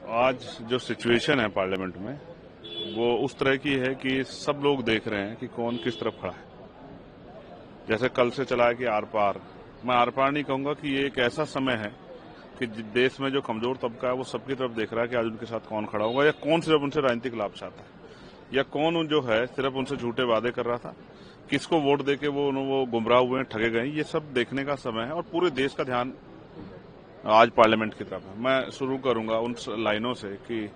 आज जो सिचुएशन है पार्लियामेंट में वो उस तरह की है कि सब लोग देख रहे हैं कि कौन किस तरफ खड़ा है। जैसे कल से चला है कि आर पार, मैं आर पार नहीं कहूंगा कि ये एक ऐसा समय है कि देश में जो कमजोर तबका है वो सबकी तरफ देख रहा है कि आज उनके साथ कौन खड़ा होगा, या कौन सिर्फ उनसे राजनीतिक लाभ चाहता है, या कौन उन जो है सिर्फ उनसे झूठे वादे कर रहा था, किसको वोट देके वो गुमराह हुए हैं, ठगे गए। ये सब देखने का समय है और पूरे देश का ध्यान आज पार्लियामेंट की तरफ है। मैं शुरू करूंगा उन लाइनों से कि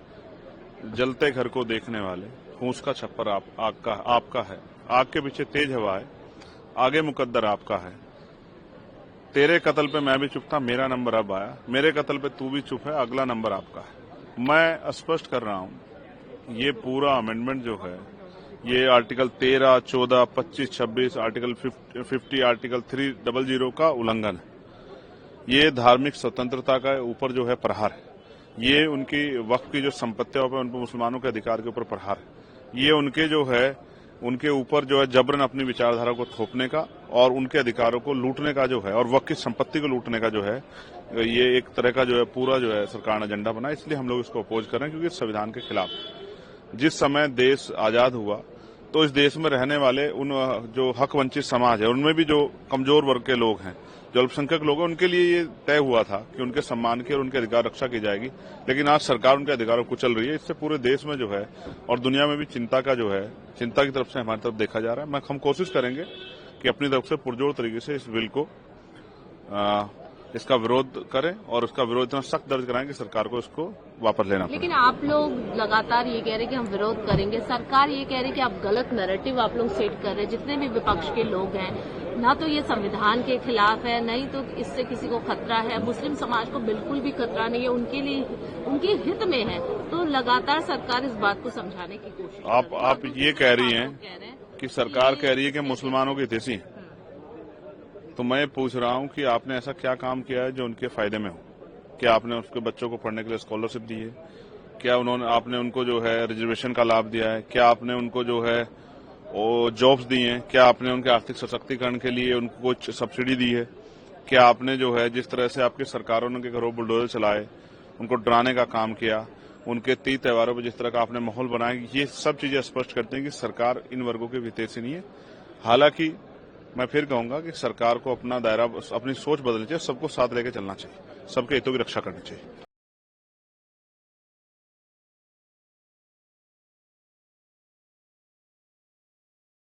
जलते घर को देखने वाले, फूस का छप्पर आपका है, आग के पीछे तेज हवा है, आगे मुकद्दर आपका है। तेरे कत्ल पे मैं भी चुप था, मेरा नंबर अब आया, मेरे कत्ल पे तू भी चुप है, अगला नंबर आपका है। मैं स्पष्ट कर रहा हूं, ये पूरा अमेंडमेंट जो है ये आर्टिकल 13, 14, 25, 26, आर्टिकल 50, आर्टिकल 300 का उल्लंघन है। ये धार्मिक स्वतंत्रता का ऊपर जो है प्रहार है। ये उनकी वक्फ की जो संपत्तियों पर, उन पर मुसलमानों के अधिकार के ऊपर प्रहार है। ये उनके जो है उनके ऊपर जो है जबरन अपनी विचारधारा को थोपने का और उनके अधिकारों को लूटने का जो है और वक्फ की संपत्ति को लूटने का जो है, ये एक तरह का जो है पूरा जो है सरकार ने एजेंडा बना। इसलिए हम लोग इसको अपोज कर रहे हैं क्योंकि संविधान के खिलाफ है। जिस समय देश आजाद हुआ तो इस देश में रहने वाले उन जो हक वंचित समाज है, उनमें भी जो कमजोर वर्ग के लोग हैं, जो अल्पसंख्यक लोग हैं, उनके लिए ये तय हुआ था कि उनके सम्मान की और उनके अधिकार रक्षा की जाएगी। लेकिन आज सरकार उनके अधिकारों को कुचल रही है। इससे पूरे देश में जो है और दुनिया में भी चिंता की तरफ से हमारी तरफ देखा जा रहा है। हम कोशिश करेंगे कि अपनी तरफ से पुरजोर तरीके से इस बिल को इसका विरोध करें और उसका विरोध इतना सख्त दर्ज कराएं कि सरकार को इसको वापस लेना पड़े। लेकिन आप लोग लगातार ये कह रहे हैं कि हम विरोध करेंगे, सरकार ये कह रही है कि आप गलत नैरेटिव आप लोग सेट कर रहे हैं। जितने भी विपक्ष के लोग हैं, ना तो ये संविधान के खिलाफ है, नहीं तो इससे किसी को खतरा है, मुस्लिम समाज को बिल्कुल भी खतरा नहीं है, उनके लिए उनके हित में है। तो लगातार सरकार इस बात को समझाने की कोशिश आप ये कह रही हैं कि सरकार कह रही है कि मुसलमानों के हितैषी, तो मैं पूछ रहा हूं कि आपने ऐसा क्या काम किया है जो उनके फायदे में हो? क्या आपने उसके बच्चों को पढ़ने के लिए स्कॉलरशिप दी है? क्या आपने उनको जो है रिजर्वेशन का लाभ दिया है? क्या आपने उनको जो है वो जॉब्स दी हैं? क्या आपने उनके आर्थिक सशक्तिकरण के लिए उनको कुछ सब्सिडी दी है? क्या आपने जो है जिस तरह से आपकी सरकारों ने के घरों बुलडोजर चलाए, उनको डराने का काम किया, उनके तीज त्योहारों पर जिस तरह का आपने माहौल बनाया, ये सब चीजें स्पष्ट करते हैं कि सरकार इन वर्गों के हितैषी नहीं है। हालांकि मैं फिर कहूंगा कि सरकार को अपना दायरा, अपनी सोच बदलनी चाहिए, सबको साथ लेकर चलना चाहिए, सबके हितों की रक्षा करनी चाहिए।